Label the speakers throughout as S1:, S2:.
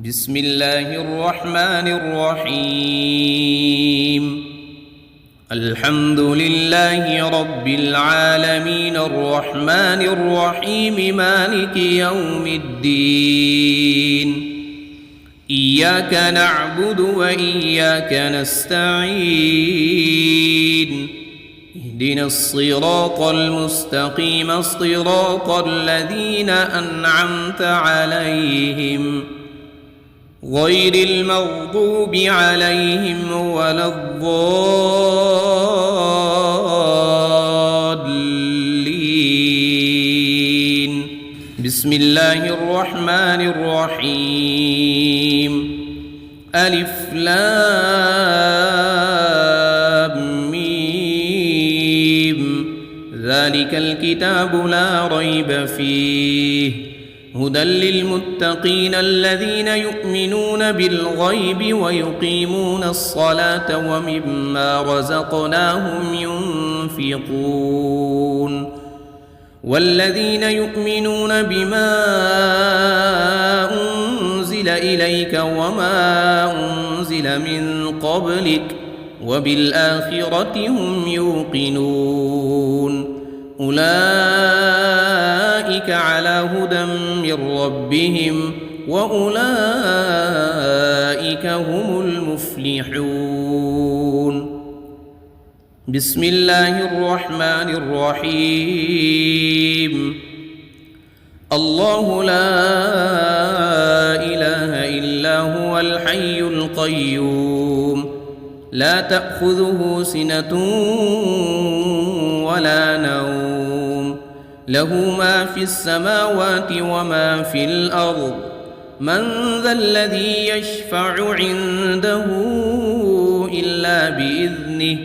S1: بسم الله الرحمن الرحيم. الحمد لله رب العالمين الرحمن الرحيم مالك يوم الدين. إياك نعبد وإياك نستعين. اهدنا الصراط المستقيم صراط الذين أنعمت عليهم غير المغضوب عليهم ولا الضالين. بسم الله الرحمن الرحيم. ألف لام ميم. ذلك الكتاب لا ريب فيه هدى للمتقين الذين يؤمنون بالغيب ويقيمون الصلاة ومما رزقناهم ينفقون. والذين يؤمنون بما أنزل إليك وما أنزل من قبلك وبالآخرة هم يوقنون. أولئك على هدى من ربهم وأولئك هم المفلحون. بسم الله الرحمن الرحيم. الله لا إله إلا هو الحي القيوم لا تأخذه سنة ولا نوم له ما في السماوات وما في الأرض. من ذا الذي يشفع عنده إلا بإذنه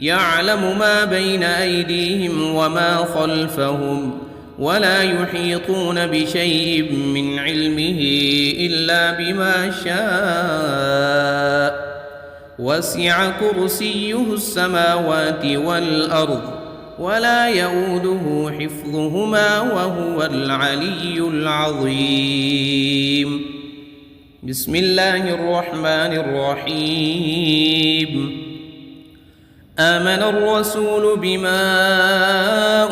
S1: يعلم ما بين أيديهم وما خلفهم ولا يحيطون بشيء من علمه إلا بما شاء. وسع كرسيه السماوات والأرض ولا يؤوده حفظهما وهو العلي العظيم. بسم الله الرحمن الرحيم. آمن الرسول بما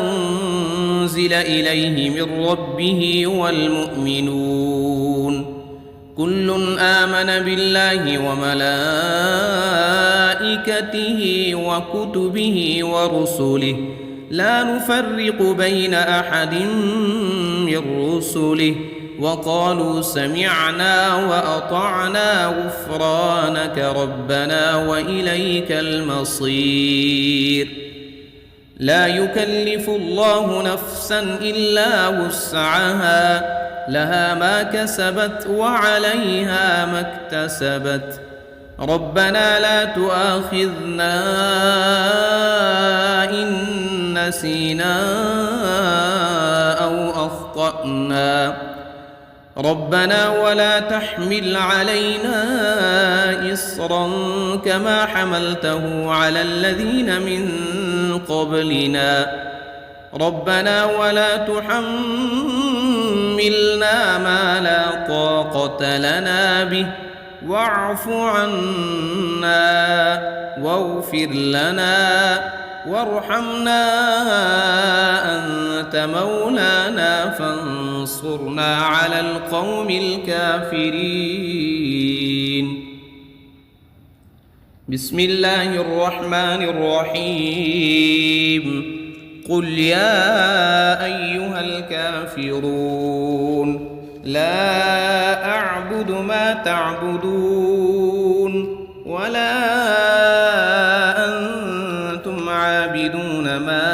S1: أنزل إليه من ربه والمؤمنون كل آمن بالله وملائكته وكتبه ورسله لا نفرق بين أحد من رسله وقالوا سمعنا وأطعنا غفرانك ربنا وإليك المصير. لا يكلف الله نفسا إلا وسعها لها ما كسبت وعليها ما اكتسبت. ربنا لا تؤاخذنا إن نسينا أو أخطأنا. ربنا ولا تحمل علينا إصرا كما حملته على الذين من قبلنا. ربنا ولا تحملنا ما لا طاقة لنا به واعف عنا واغفر لنا وارحمنا أنت مولانا فانصرنا على القوم الكافرين. بسم الله الرحمن الرحيم. قل يا أيها الكافرون لا أعبد ما تعبدون ولا أنتم عابدون ما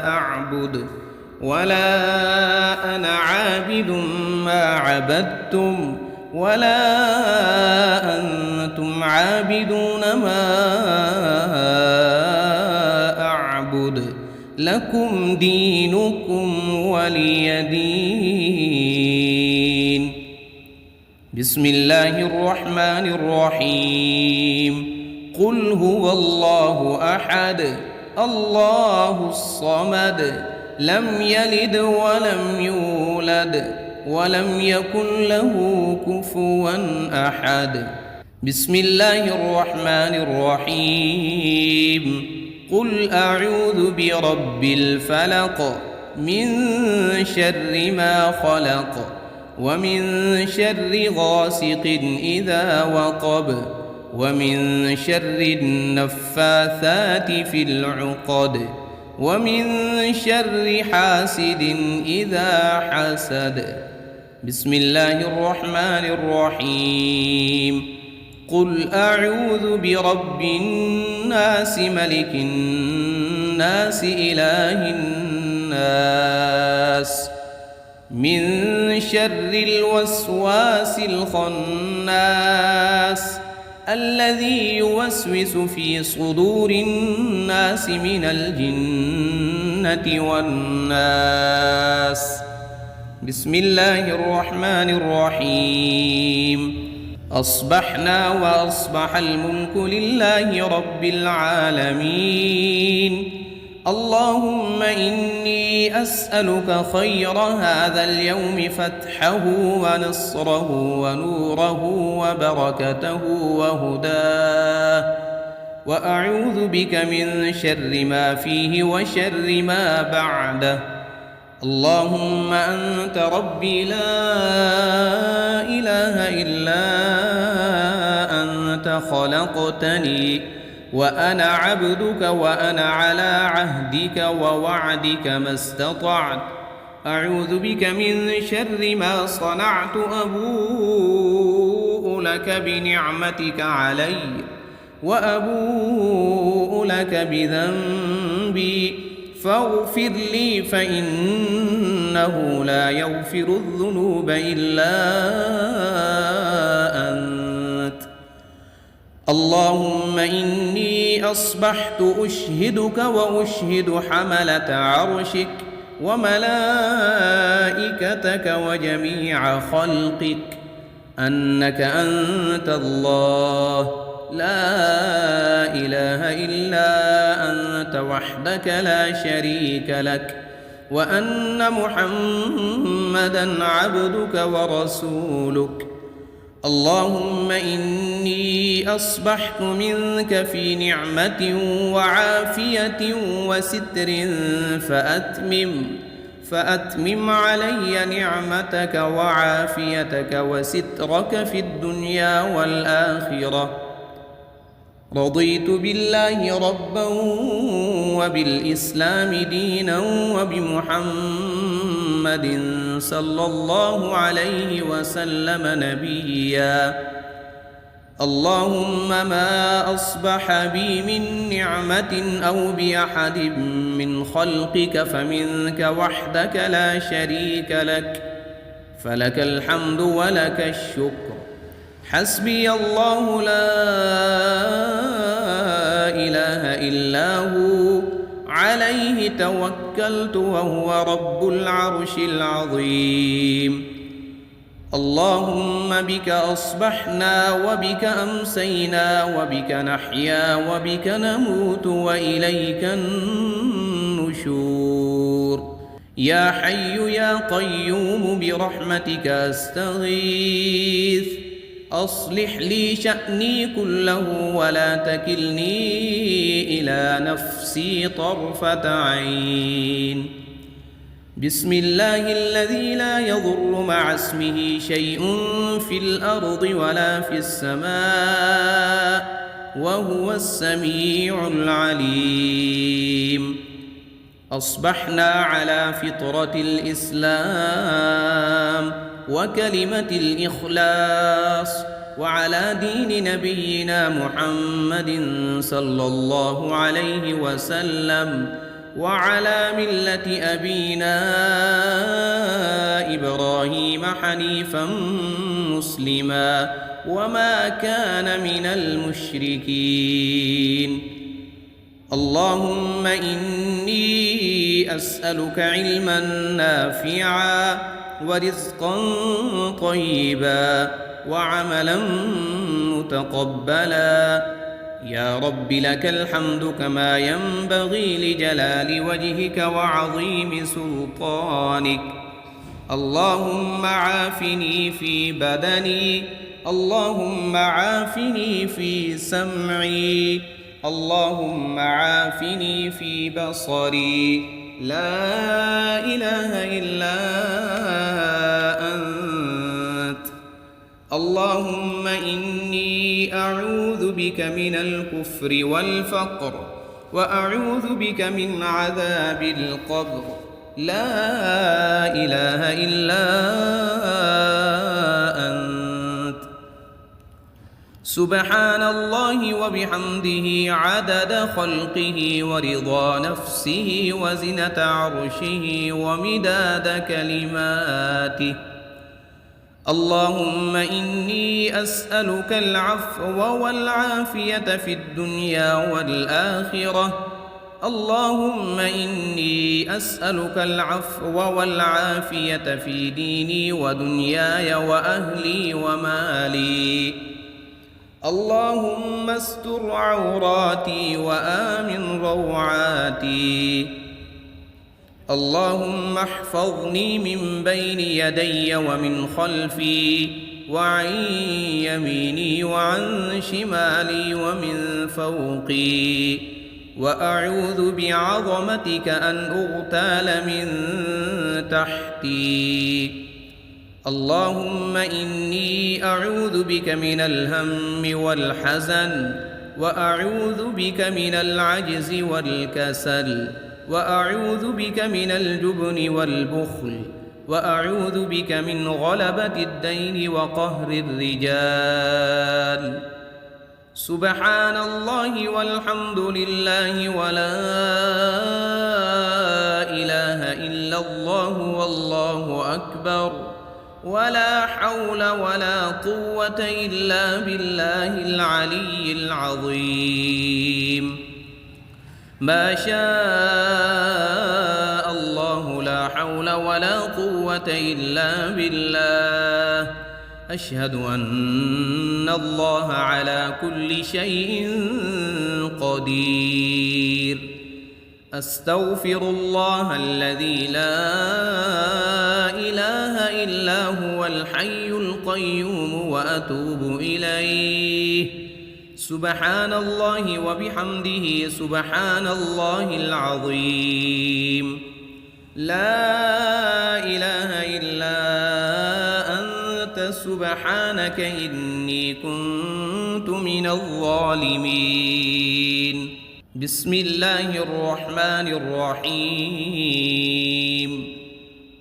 S1: أعبد ولا أنا عابد ما عبدتم ولا أنتم عابدون ما أعبد لكم دينكم ولي دين. بسم الله الرحمن الرحيم. قل هو الله أحد الله الصمد لم يلد ولم يولد ولم يكن له كفوا أحد. بسم الله الرحمن الرحيم. قل أعوذ برب الفلق من شر ما خلق ومن شر غاسق إذا وقب ومن شر النفاثات في العقد ومن شر حاسد إذا حسد. بسم الله الرحمن الرحيم. قل أعوذ برب الناس ملك الناس إله الناس من شر الوسواس الخناس الذي يوسوس في صدور الناس من الجنة والناس. بسم الله الرحمن الرحيم. أصبحنا وأصبح الملك لله رب العالمين. اللهم إني أسألك خير هذا اليوم فتحه ونصره ونوره وبركته وهداه، وأعوذ بك من شر ما فيه وشر ما بعده. اللهم أنت ربي لا إله إلا أنت خلقتني وأنا عبدك وأنا على عهدك ووعدك ما استطعت. أعوذ بك من شر ما صنعت. أبوء لك بنعمتك علي وأبوء لك بذنبي فاغفر لي فإنه لا يغفر الذنوب إلا أنت. اللهم إني أصبحت أشهدك وأشهد حملة عرشك وملائكتك وجميع خلقك أنك أنت الله لا إله إلا أنت وحدك لا شريك لك، وأن محمدًا عبدك ورسولك. اللهم إني أصبحت منك في نعمة وعافية وستر فأتمم علي نعمتك وعافيتك وسترك في الدنيا والآخرة. رضيت بالله ربا وبالإسلام دينا وبمحمد صلى الله عليه وسلم نبيا. اللهم ما أصبح بي من نعمة أو بأحد من خلقك فمنك وحدك لا شريك لك، فلك الحمد ولك الشكر. حسبي الله لا إله إلا هو عليه توكلت وهو رب العرش العظيم. اللهم بك أصبحنا وبك أمسينا وبك نحيا وبك نموت وإليك النشور. يا حي يا قيوم برحمتك أستغيث. أصلح لي شأني كله ولا تكلني إلى نفسي طرفة عين. بسم الله الذي لا يضر مع اسمه شيء في الأرض ولا في السماء وهو السميع العليم. أصبحنا على فطرة الإسلام وكلمة الإخلاص وعلى دين نبينا محمد صلى الله عليه وسلم وعلى ملة أبينا إبراهيم حنيفا مسلما وما كان من المشركين. اللهم إني أسألك علما نافعا ورزقا طيبا وعملا متقبلا. يا رب لك الحمد كما ينبغي لجلال وجهك وعظيم سلطانك. اللهم عافني في بدني، اللهم عافني في سمعي، اللهم عافني في بصري، لا إله إلا أنت. اللهم إني أعوذ بك من الكفر والفقر، وأعوذ بك من عذاب القبر، لا إله إلا أنت. سبحان الله وبحمده عدد خلقه ورضا نفسه وزنة عرشه ومداد كلماته. اللهم إني أسألك العفو والعافية في الدنيا والآخرة. اللهم إني أسألك العفو والعافية في ديني ودنياي وأهلي ومالي. اللهم استر عوراتي وآمن روعاتي. اللهم احفظني من بين يدي ومن خلفي وعن يميني وعن شمالي ومن فوقي، وأعوذ بعظمتك أن أغتال من تحتي. اللهم إني أعوذ بك من الهم والحزن، وأعوذ بك من العجز والكسل، وأعوذ بك من الجبن والبخل، وأعوذ بك من غلبة الدين وقهر الرجال. سبحان الله والحمد لله ولا إله إلا الله والله أكبر، ولا حول ولا قوة إلا بالله العلي العظيم. ما شاء الله لا حول ولا قوة إلا بالله. أشهد أن الله على كل شيء قدير. أستغفر الله الذي لا إله إلا هو الحي القيوم وأتوب إليه. سبحان الله وبحمده سبحان الله العظيم. لا إله إلا أنت سبحانك إني كنت من الظالمين. بسم الله الرحمن الرحيم.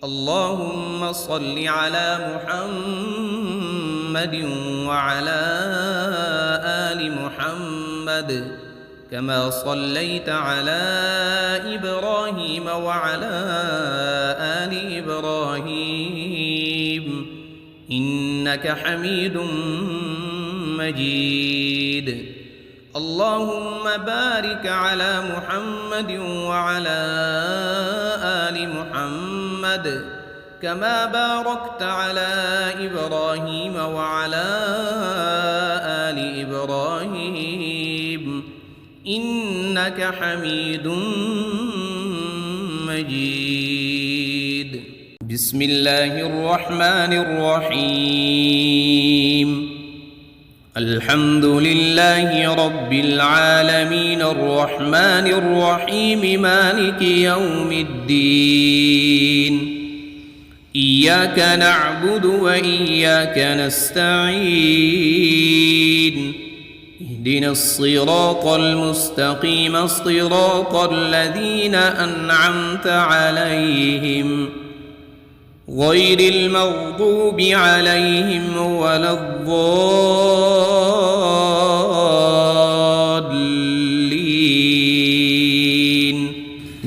S1: اللهم صل على محمد وعلى آل محمد كما صليت على إبراهيم وعلى آل إبراهيم إنك حميد مجيد. اللهم بارك على محمد وعلى آل محمد كما باركت على إبراهيم وعلى آل إبراهيم إنك حميد مجيد. بسم الله الرحمن الرحيم. الحمد لله رب العالمين الرحمن الرحيم مالك يوم الدين. إياك نعبد وإياك نستعين. اهدنا الصراط المستقيم صراط الذين أنعمت عليهم غير المغضوب عليهم ولا الضالين.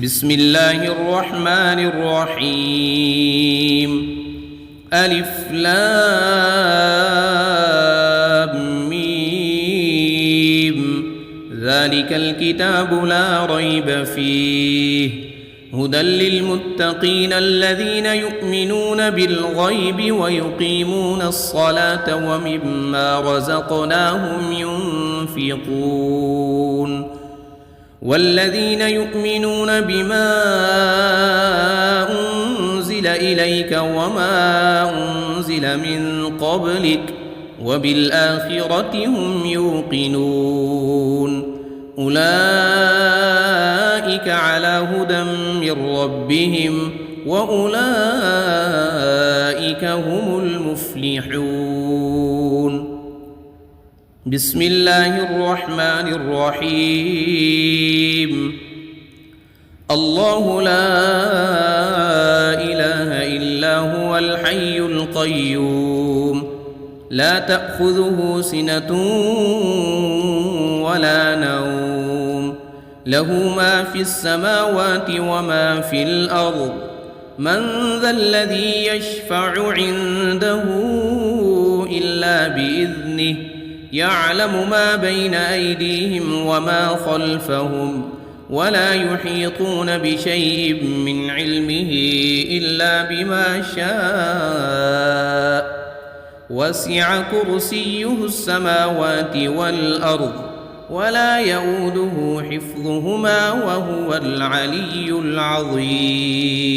S1: بسم الله الرحمن الرحيم. ألف لام ميم. ذلك الكتاب لا ريب فيه هدى للمتقين الذين يؤمنون بالغيب ويقيمون الصلاة ومما رزقناهم ينفقون. والذين يؤمنون بما أنزل أنزل إليك وما أنزل من قبلك وبالآخرة هم يوقنون أولئك على هدى من ربهم وأولئك هم المفلحون بسم الله الرحمن الرحيم الله لا إله إلا هو الحي القيوم لا تأخذه سنة ولا نوم له ما في السماوات وما في الأرض من ذا الذي يشفع عنده إلا بإذنه يعلم ما بين أيديهم وما خلفهم ولا يحيطون بشيء من علمه إلا بما شاء وسع كرسيه السماوات والأرض ولا يؤوده حفظهما وهو العلي العظيم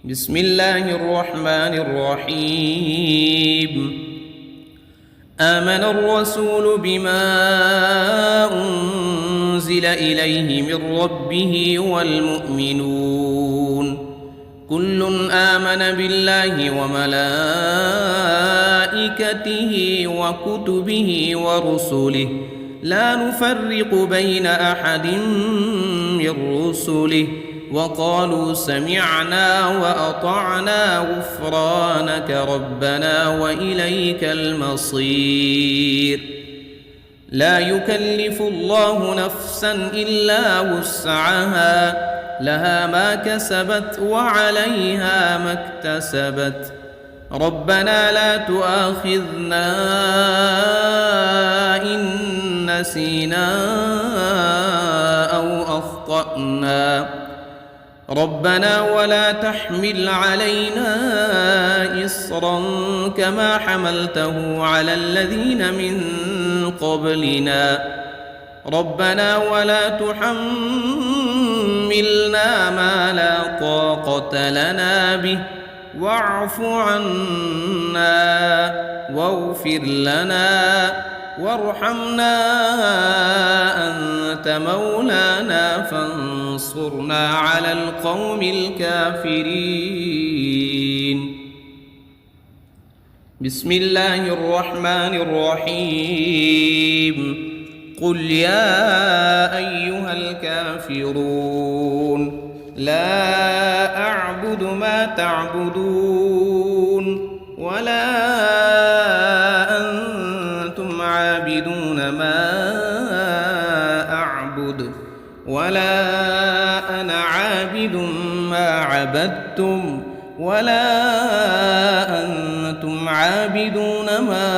S1: بسم الله الرحمن الرحيم آمن الرسول بما أنزل إليه من ربه والمؤمنون كل آمن بالله وملائكته وكتبه ورسله لا نفرق بين أحد من رسله وقالوا سمعنا وأطعنا غفرانك ربنا وإليك المصير لا يكلف الله نفسا إلا وسعها لها ما كسبت وعليها ما اكتسبت ربنا لا تؤاخذنا إن نسينا أو أخطأنا ربنا ولا تحمل علينا إصرا كما حملته على الذين من قبلنا ربنا ولا تحملنا ما لا طاقة لنا به واعف عنا واغفر لنا وارحمنا أنت مولانا فانصرنا على القوم الكافرين بسم الله الرحمن الرحيم قل يا أيها الكافرون لا أعبد ما تعبدون ولا أنتم عابدون ما أعبد ولا أنا عابد ما عبدتم ولا أنتم عابدون ما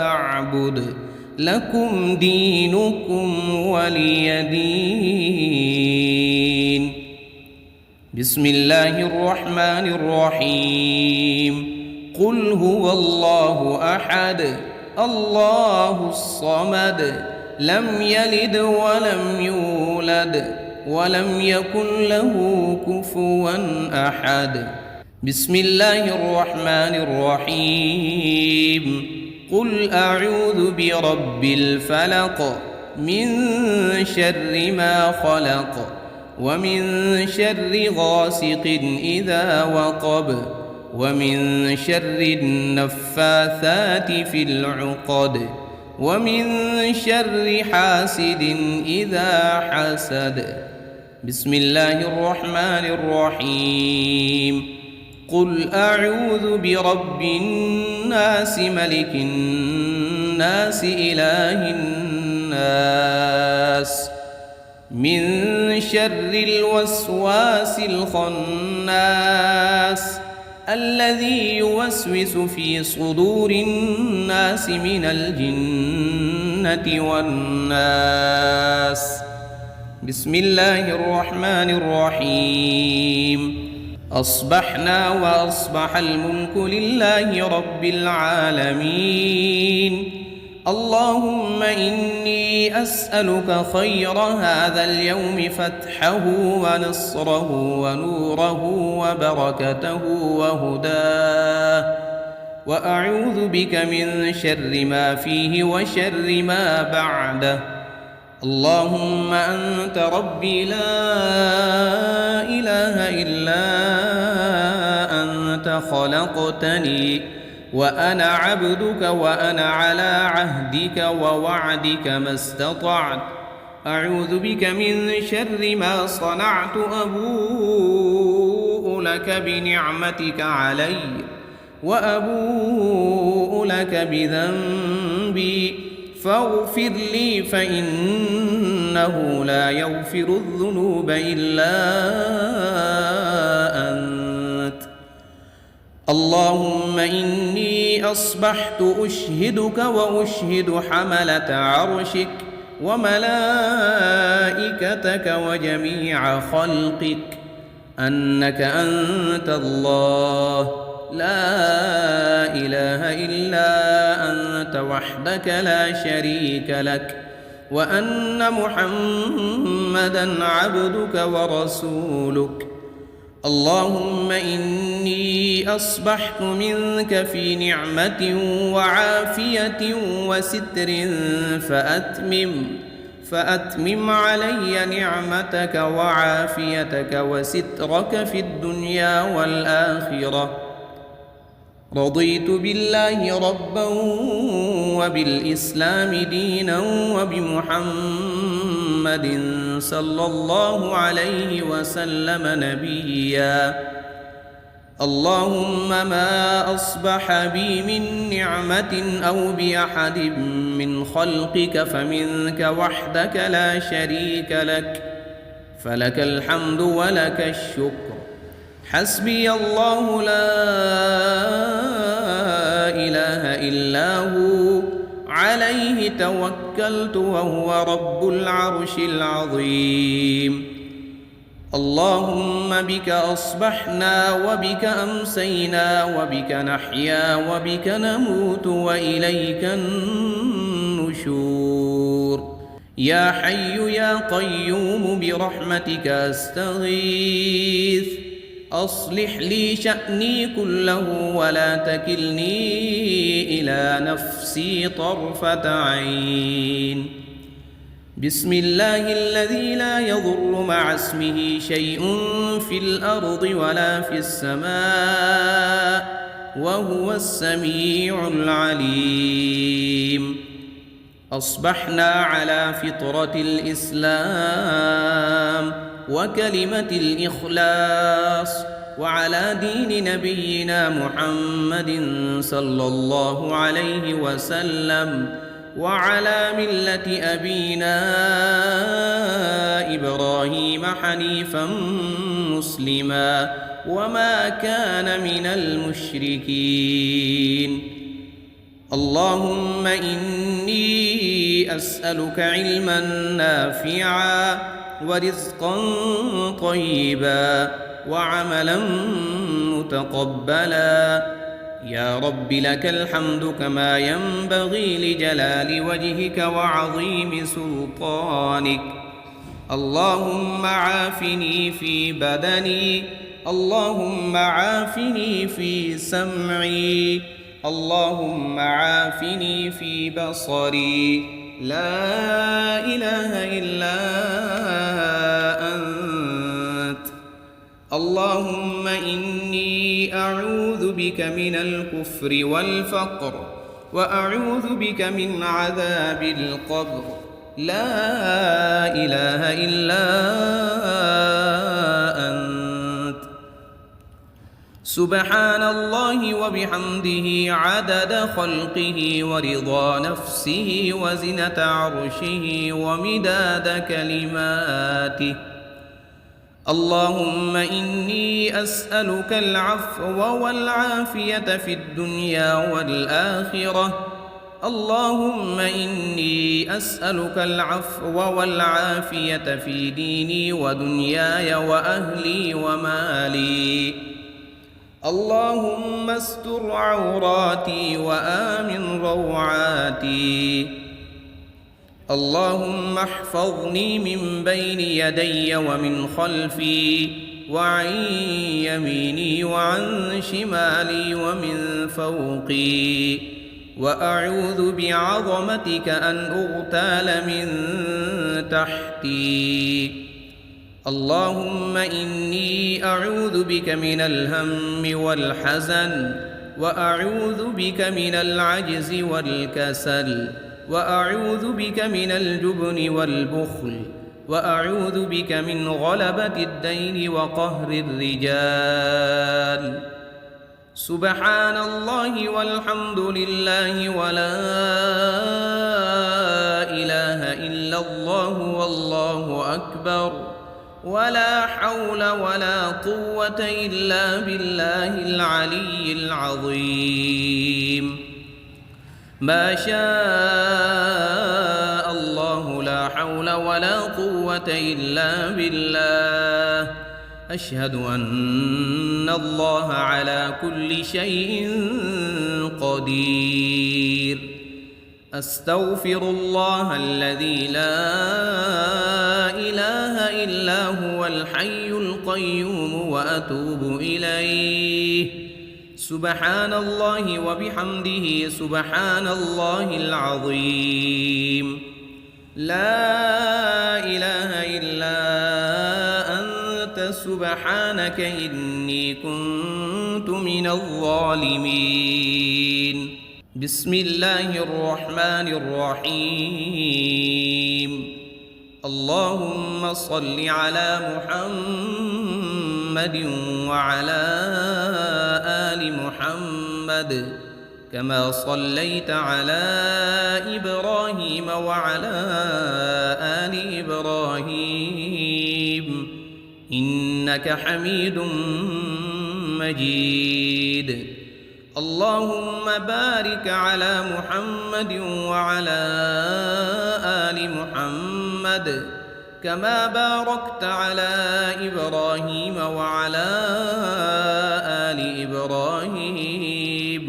S1: أعبد لكم دينكم ولي دين بسم الله الرحمن الرحيم قل هو الله أحد الله الصمد لم يلد ولم يولد ولم يكن له كفوا أحد بسم الله الرحمن الرحيم قل أعوذ برب الفلق من شر ما خلق ومن شر غاسق إذا وقب ومن شر النفاثات في العقد ومن شر حاسد إذا حسد بسم الله الرحمن الرحيم قل أعوذ برب الناس ملك الناس إله الناس من شر الوسواس الخناس الذي يوسوس في صدور الناس من الجنة والناس بسم الله الرحمن الرحيم أصبحنا وأصبح الملك لله رب العالمين اللهم إني أسألك خير هذا اليوم فتحه ونصره ونوره وبركته وهداه، وأعوذ بك من شر ما فيه وشر ما بعده. اللهم أنت ربي لا إله إلا أنت خلقتني وأنا عبدك وأنا على عهدك ووعدك ما استطعت. أعوذ بك من شر ما صنعت، أبوء لك بنعمتك علي وأبوء لك بذنبي فاغفر لي فإنه لا يغفر الذنوب إلا أنت. اللهم إني أصبحت أشهدك وأشهد حملة عرشك وملائكتك وجميع خلقك أنك أنت الله لا إله إلا أنت وحدك لا شريك لك، وأن محمدًا عبدك ورسولك. اللهم إني أصبحت منك في نعمة وعافية وستر فأتمم علي نعمتك وعافيتك وسترك في الدنيا والآخرة. رضيت بالله ربا وبالإسلام دينا وبمحمد صلى الله عليه وسلم نبيا. اللهم ما أصبح بي من نعمة أو بأحد من خلقك فمنك وحدك لا شريك لك، فلك الحمد ولك الشكر. حسبي الله لا إله إلا هو عليه توكلت وهو رب العرش العظيم. اللهم بك أصبحنا وبك أمسينا وبك نحيا وبك نموت وإليك النشور. يا حي يا قيوم برحمتك أستغيث، أصلح لي شأني كله ولا تكلني إلى نفسي طرفة عين. بسم الله الذي لا يضر مع اسمه شيء في الأرض ولا في السماء وهو السميع العليم. أصبحنا على فطرة الإسلام وكلمة الإخلاص وعلى دين نبينا محمد صلى الله عليه وسلم وعلى ملة أبينا إبراهيم حنيفا مسلما وما كان من المشركين. اللهم إني أسألك علما نافعا ورزقا طيبا وعملا متقبلا. يا رب لك الحمد كما ينبغي لجلال وجهك وعظيم سلطانك. اللهم عافني في بدني، اللهم عافني في سمعي، اللهم عافني في بصري. لا إله إلا أنت. اللهم إني أعوذ بك من الكفر والفقر وأعوذ بك من عذاب القبر. لا إله إلا أنت. سبحان الله وبحمده عدد خلقه ورضا نفسه وزنة عرشه ومداد كلماته. اللهم إني أسألك العفو والعافية في الدنيا والآخرة. اللهم إني أسألك العفو والعافية في ديني ودنياي وأهلي ومالي. اللهم استر عوراتي وآمن روعاتي. اللهم احفظني من بين يدي ومن خلفي وعن يميني وعن شمالي ومن فوقي، وأعوذ بعظمتك أن أغتال من تحتي. اللهم إني أعوذ بك من الهم والحزن، وأعوذ بك من العجز والكسل، وأعوذ بك من الجبن والبخل، وأعوذ بك من غلبة الدين وقهر الرجال. سبحان الله والحمد لله ولا إله إلا الله والله أكبر، ولا حول ولا قوة إلا بالله العلي العظيم. ما شاء الله لا حول ولا قوة إلا بالله. أشهد أن الله على كل شيء قدير. أستغفر الله الذي لا إله إلا هو الحي القيوم وأتوب إليه. سبحان الله وبحمده سبحان الله العظيم. لا إله إلا أنت سبحانك إني كنت من الظالمين. بسم الله الرحمن الرحيم. اللهم صل على محمد وعلى آل محمد كما صليت على إبراهيم وعلى آل إبراهيم إنك حميد مجيد. اللهم بارك على محمد وعلى آل محمد كما باركت على إبراهيم وعلى آل إبراهيم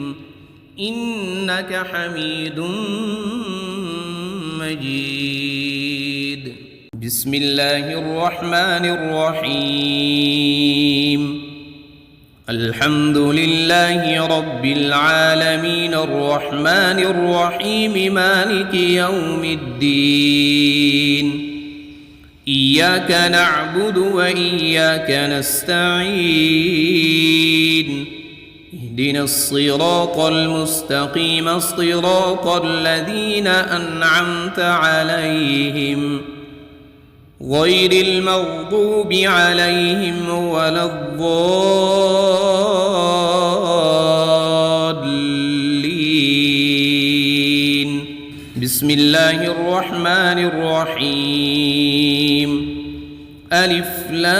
S1: إنك حميد مجيد. بسم الله الرحمن الرحيم. الحمد لله رب العالمين الرحمن الرحيم مالك يوم الدين. إياك نعبد وإياك نستعين. اهدنا الصراط المستقيم صراط الذين أنعمت عليهم غير المغضوب عليهم ولا الضالين. بسم الله الرحمن الرحيم. ألف لام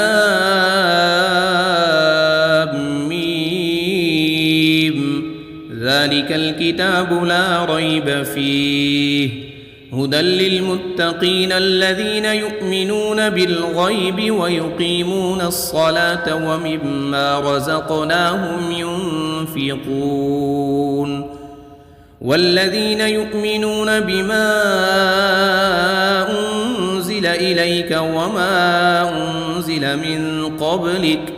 S1: ميم. ذلك الكتاب لا ريب فيه هدى للمتقين الذين يؤمنون بالغيب ويقيمون الصلاة ومما رزقناهم ينفقون. والذين يؤمنون بما أنزل إليك وما أنزل من قبلك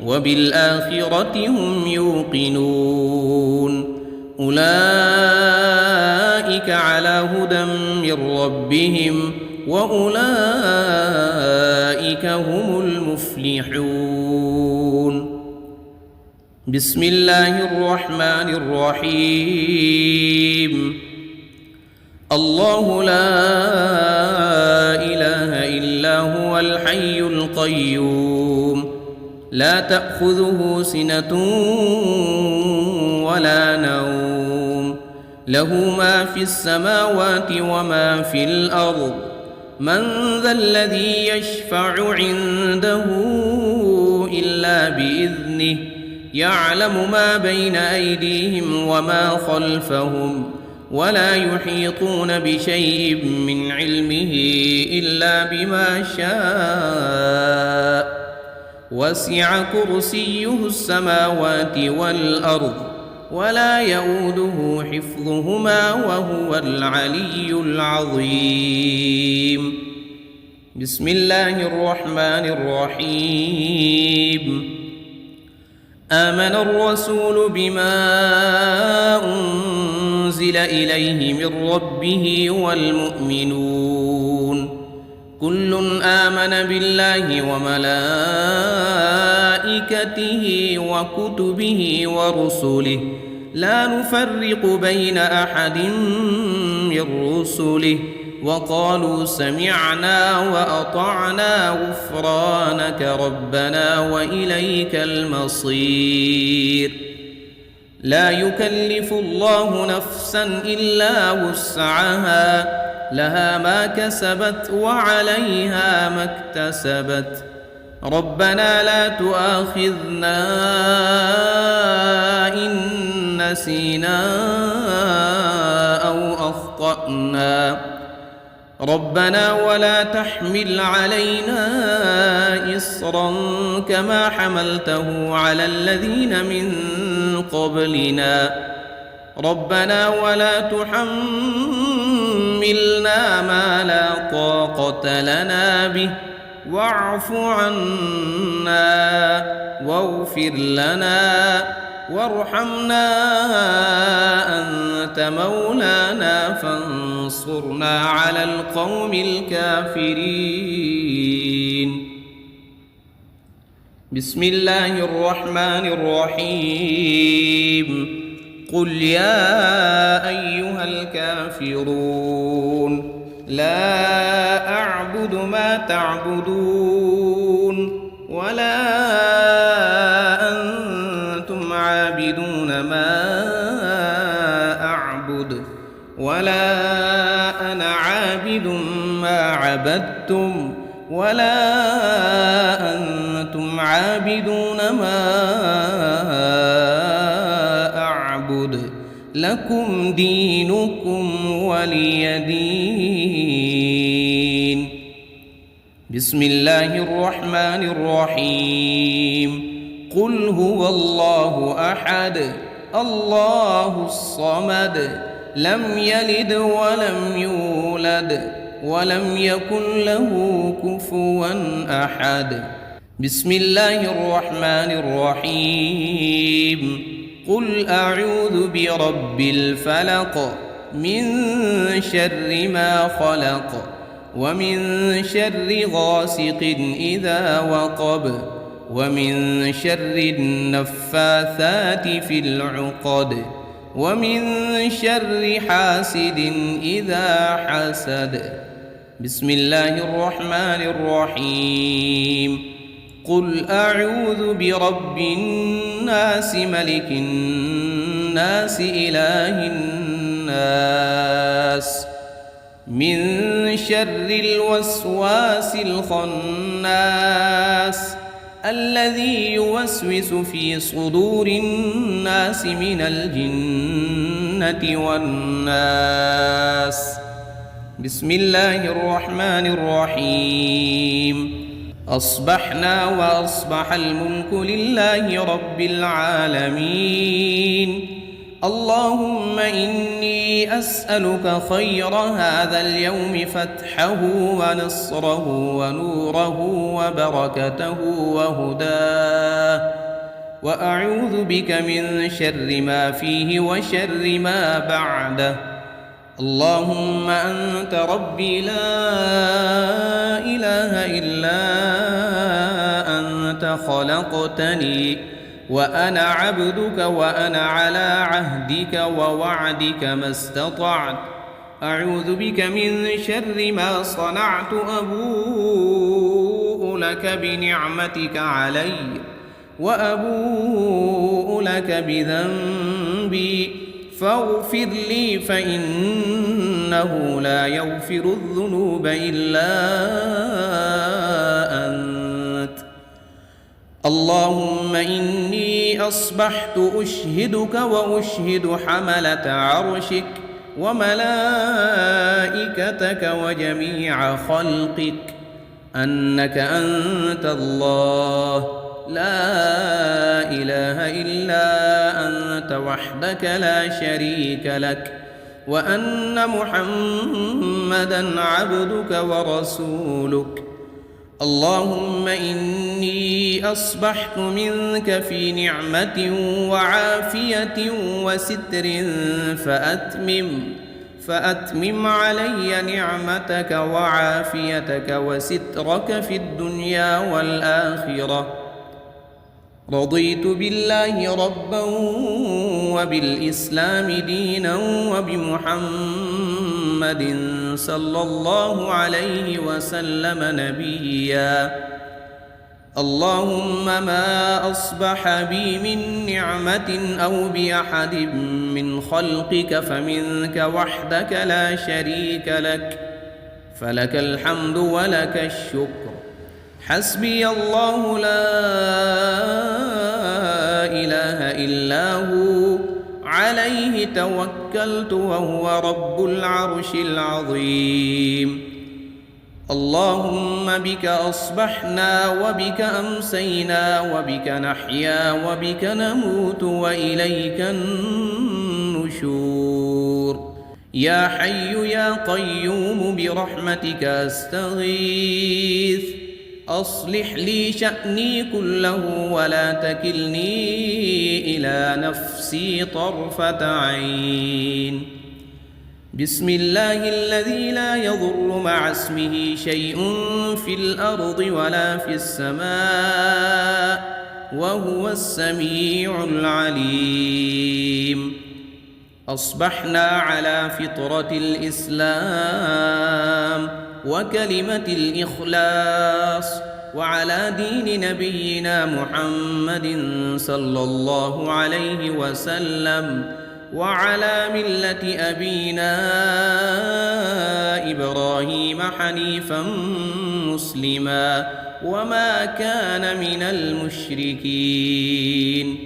S1: وبالآخرة هم يوقنون. أولئك على هدى من ربهم وأولئك هم المفلحون. بسم الله الرحمن الرحيم. الله لا إله إلا هو الحي القيوم لا تأخذه سنة ولا نوم له ما في السماوات وما في الأرض. من ذا الذي يشفع عنده إلا بإذنه يعلم ما بين أيديهم وما خلفهم ولا يحيطون بشيء من علمه إلا بما شاء وسع كرسيه السماوات والأرض ولا يؤوده حفظهما وهو العلي العظيم. بسم الله الرحمن الرحيم. آمن الرسول بما أنزل إليه من ربه والمؤمنون كل آمن بالله وملائكته وكتبه ورسله لا نفرق بين أحد من رسله وقالوا سمعنا وأطعنا غفرانك ربنا وإليك المصير. لا يكلف الله نفسا إلا وسعها لها ما كسبت وعليها ما اكتسبت ربنا لا تؤاخذنا إن نسينا أو أخطأنا ربنا ولا تحمل علينا إصرا كما حملته على الذين من قبلنا ربنا ولا تحملنا ما لا طاقة لنا به واعف عنا واغفر لنا وارحمنا أنت مولانا فانصرنا على القوم الكافرين. بسم الله الرحمن الرحيم. قل يا أيها الكافرون لا أعبد ما تعبدون ولا أنتم عابدون ما أعبد ولا أنا عابد ما عبدتم ولا أنتم عابدون ما أعبد لكم دينكم ولي دين. بسم الله الرحمن الرحيم. قل هو الله أحد الله الصمد لم يلد ولم يولد ولم يكن له كفوا أحد. بسم الله الرحمن الرحيم. قل أعوذ برب الفلق من شر ما خلق ومن شر غاسق إذا وقب ومن شر النفاثات في العقد ومن شر حاسد إذا حسد. بسم الله الرحمن الرحيم. قل أعوذ برب الناس ملك الناس إله الناس من شر الوسواس الخناس الذي يوسوس في صدور الناس من الجنة والناس. بسم الله الرحمن الرحيم. أصبحنا وأصبح الملك لله رب العالمين. اللهم إني أسألك خير هذا اليوم فتحه ونصره ونوره وبركته وهداه وأعوذ بك من شر ما فيه وشر ما بعده. اللهم أنت ربي لا إله إلا أنت خلقتني وأنا عبدك وأنا على عهدك ووعدك ما استطعت. أعوذ بك من شر ما صنعت أبوء لك بنعمتك علي وأبوء لك بذنبي فاغفر لي فإنه لا يغفر الذنوب إلا أنت. اللهم إني أصبحت أشهدك وأشهد حملة عرشك وملائكتك وجميع خلقك أنك أنت الله لا إله إلا أنت وحدك لا شريك لك وأن محمدًا عبدك ورسولك. اللهم إني أصبحت منك في نعمة وعافية وستر فأتمم علي نعمتك وعافيتك وسترك في الدنيا والآخرة. رضيت بالله ربا وبالإسلام دينا وبمحمد صلى الله عليه وسلم نبيا. اللهم ما أصبح بي من نعمة أو بأحد من خلقك فمنك وحدك لا شريك لك، فلك الحمد ولك الشكر. حسبي الله لا إله إلا هو عليه توكلت وهو رب العرش العظيم. اللهم بك أصبحنا وبك أمسينا وبك نحيا وبك نموت وإليك النشور. يا حي يا قيوم برحمتك أستغيث، أصلح لي شأني كله ولا تكلني إلى نفسي طرفة عين. بسم الله الذي لا يضر مع اسمه شيء في الأرض ولا في السماء وهو السميع العليم. أصبحنا على فطرة الإسلام وكلمة الإخلاص وعلى دين نبينا محمد صلى الله عليه وسلم وعلى ملة أبينا إبراهيم حنيفا مسلما وما كان من المشركين.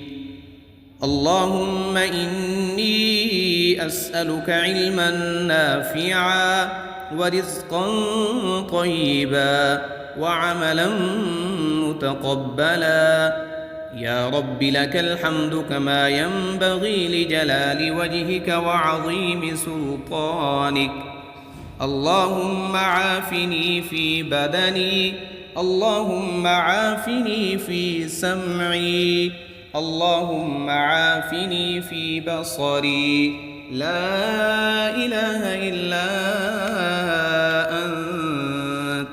S1: اللهم إني أسألك علما نافعا ورزقا طيبا وعملا متقبلا. يا رب لك الحمد كما ينبغي لجلال وجهك وعظيم سلطانك. اللهم عافني في بدني، اللهم عافني في سمعي، اللهم عافني في بصري. لا إله إلا أنت.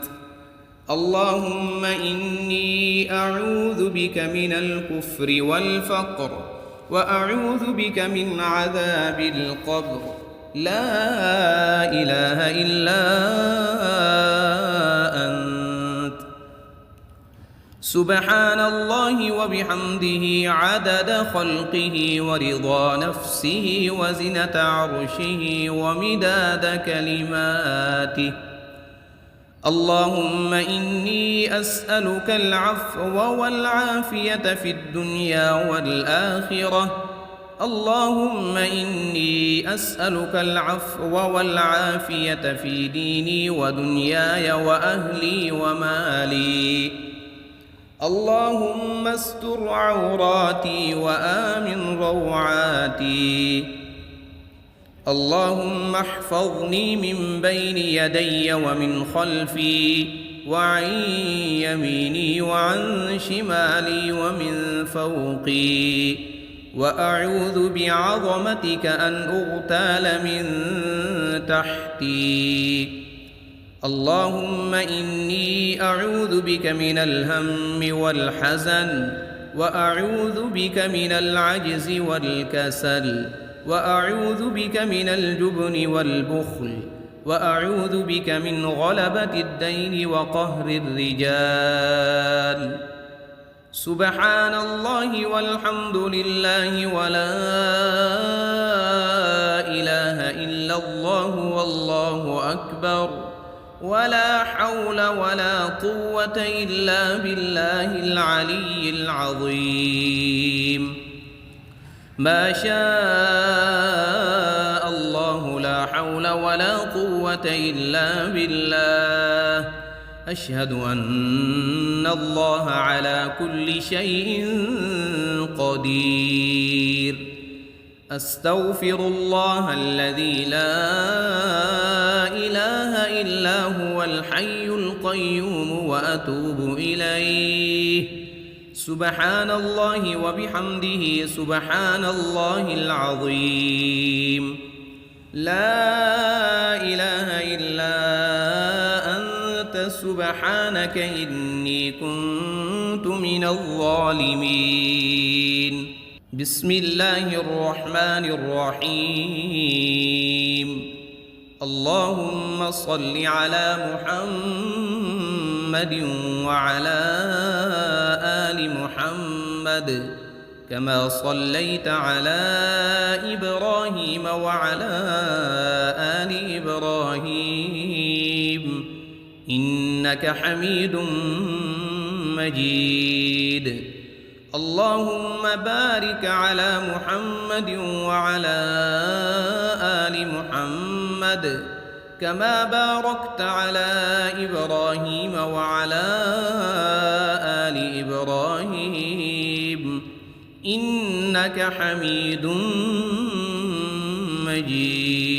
S1: اللهم إني أعوذ بك من الكفر والفقر وأعوذ بك من عذاب القبر. لا إله إلا أنت. سبحان الله وبحمده عدد خلقه ورضا نفسه وزنة عرشه ومداد كلماته. اللهم إني أسألك العفو والعافية في الدنيا والآخرة. اللهم إني أسألك العفو والعافية في ديني ودنياي وأهلي ومالي. اللهم استر عوراتي وآمن روعاتي. اللهم احفظني من بين يدي ومن خلفي وعن يميني وعن شمالي ومن فوقي، وأعوذ بعظمتك أن أغتال من تحتي. اللهم إني أعوذ بك من الهم والحزن، وأعوذ بك من العجز والكسل، وأعوذ بك من الجبن والبخل، وأعوذ بك من غلبة الدين وقهر الرجال. سبحان الله والحمد لله ولا إله إلا الله والله أكبر، ولا حول ولا قوة إلا بالله العلي العظيم. ما شاء الله لا حول ولا قوة إلا بالله. أشهد أن الله على كل شيء قدير. أستغفر الله الذي لا إله إلا هو الحي القيوم وأتوب إليه. سبحان الله وبحمده سبحان الله العظيم. لا إله إلا أنت سبحانك إني كنت من الظالمين. بسم الله الرحمن الرحيم. اللهم صل على محمد وعلى آل محمد كما صليت على إبراهيم وعلى آل إبراهيم إنك حميد مجيد. اللهم بارك على محمد وعلى آل محمد كما باركت على إبراهيم وعلى آل إبراهيم إنك حميد مجيد.